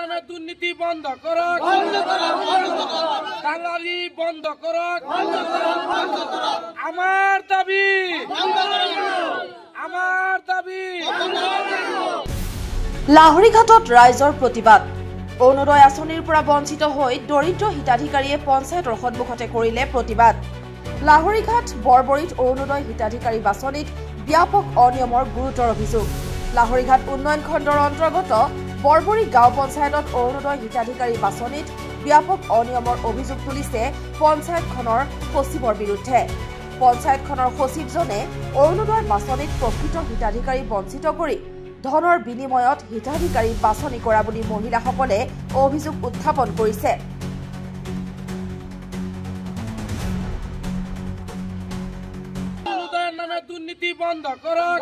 নামে দুৰ্নীতি বন্ধ কৰক, দালালি বন্ধ কৰক। আমাৰ দাবি, আমাৰ দাবি। লাহৰীঘাটত ৰাইজৰ প্ৰতিবাদ। অৰুণোদয় আঁচনিৰ পৰা বঞ্চিত হৈ দৰিদ্ৰ হিতাধিকাৰীয়ে পঞ্চায়তৰ সন্মুখতে কৰিলে প্ৰতিবাদ। লাহৰীঘাট বৰবৰীত অৰুণোদয় হিতাধিকাৰী বাছনিত ব্যাপক অনিয়মৰ গুৰুতৰ অভিযোগ। লাহৰীঘাট উন্নয়ন খণ্ডৰ অন্তৰ্গত বৰবৰী গাঁও পঞ্চায়তত অৰুণোদয় হিতাধিকাৰী বাছনিত ব্যাপক অনিয়মৰ অভিযোগ তুলিছে পঞ্চায়তখনৰ সচিবৰ বিৰুদ্ধে। পঞ্চায়তখনৰ সচিবজনে অৰুণোদয় বাছনিত প্ৰকৃত হিতাধিকাৰী বঞ্চিত কৰি ধনৰ বিনিময়ত হিতাধিকাৰী বাছনি কৰা বুলি মহিলাসকলে অভিযোগ উত্থাপন কৰিছে। দুর্নীতি বন্ধ করক,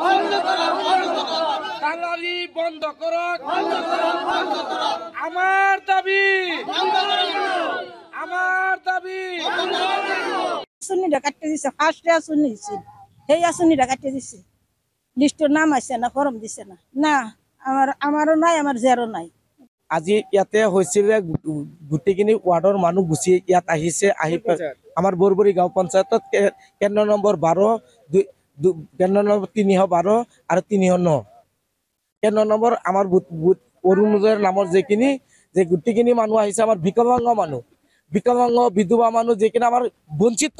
দালালি বন্ধ করক। আমার দাবি, আমার দাবি। আঁচনিটা কাটতে দিছে, ফার্স্টে আঁচনি দিছে, সেই আঁচনিটা কাটতে দিছে। লিস্টৰ নাম আছে না, ফৰ্ম দিছে না, না আমাৰো নাই, আমাৰ জেৰো নাই। আজি ইয়াতে হৈছিলে গোটেইখিনি ওয়াৰ্ডৰ মানুহ গুচি ইয়াত আহিছে। আহি আমাৰ বৰবৰী গাঁও পঞ্চায়তত কেন্দ্ৰ নম্বৰ 12, কেন্দ্ৰ নম্বৰ 312 আৰু 309 কেন্দ্ৰ নম্বৰ আমাৰ অৰুণোদয়ৰ নামৰ যে গোটেইখিনি মানুহ আহিছে। আমাৰ বিকলাংগ মানুহ, বিকলাংগ বিধৱা মানুহ, যিখিনি আমাৰ বঞ্চিত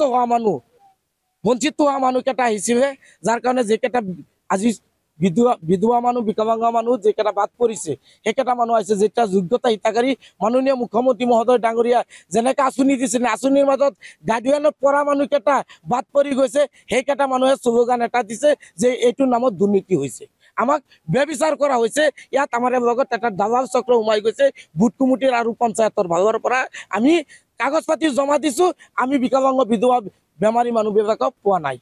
হোৱা মানুহকেইটা আহিছিলে, যাৰ কাৰণে যিকেইটা আজি বিধৱা মানুহ, বিকলাংগ মানুহ যিকেইটা বাদ পৰিছে, সেইকেইটা মানুহ আহিছে। যেতিয়া যোগ্যতা হিতাকাৰী মাননীয় মুখ্যমন্ত্ৰী মহোদয় ডাঙৰীয়া যেনেকৈ আঁচনি দিছিলে, আঁচনিৰ মাজত গাৰ্ডিয়ানত পৰা মানুহকেইটা বাদ পৰি গৈছে, সেইকেইটা মানুহে শ্লোগান এটা দিছে যে এইটোৰ নামত দুৰ্নীতি হৈছে, আমাক ব্যভিচাৰ কৰা হৈছে। ইয়াত আমাৰ লগত এটা দালাল চক্ৰ সোমাই গৈছে। বুট কমিটিৰ আৰু পঞ্চায়তৰ ভাগৰ পৰা আমি কাগজ পাতি জমা দিছো, আমি বিকলাংগ বিধৱা বেমাৰী মানুহবিলাকক পোৱা নাই।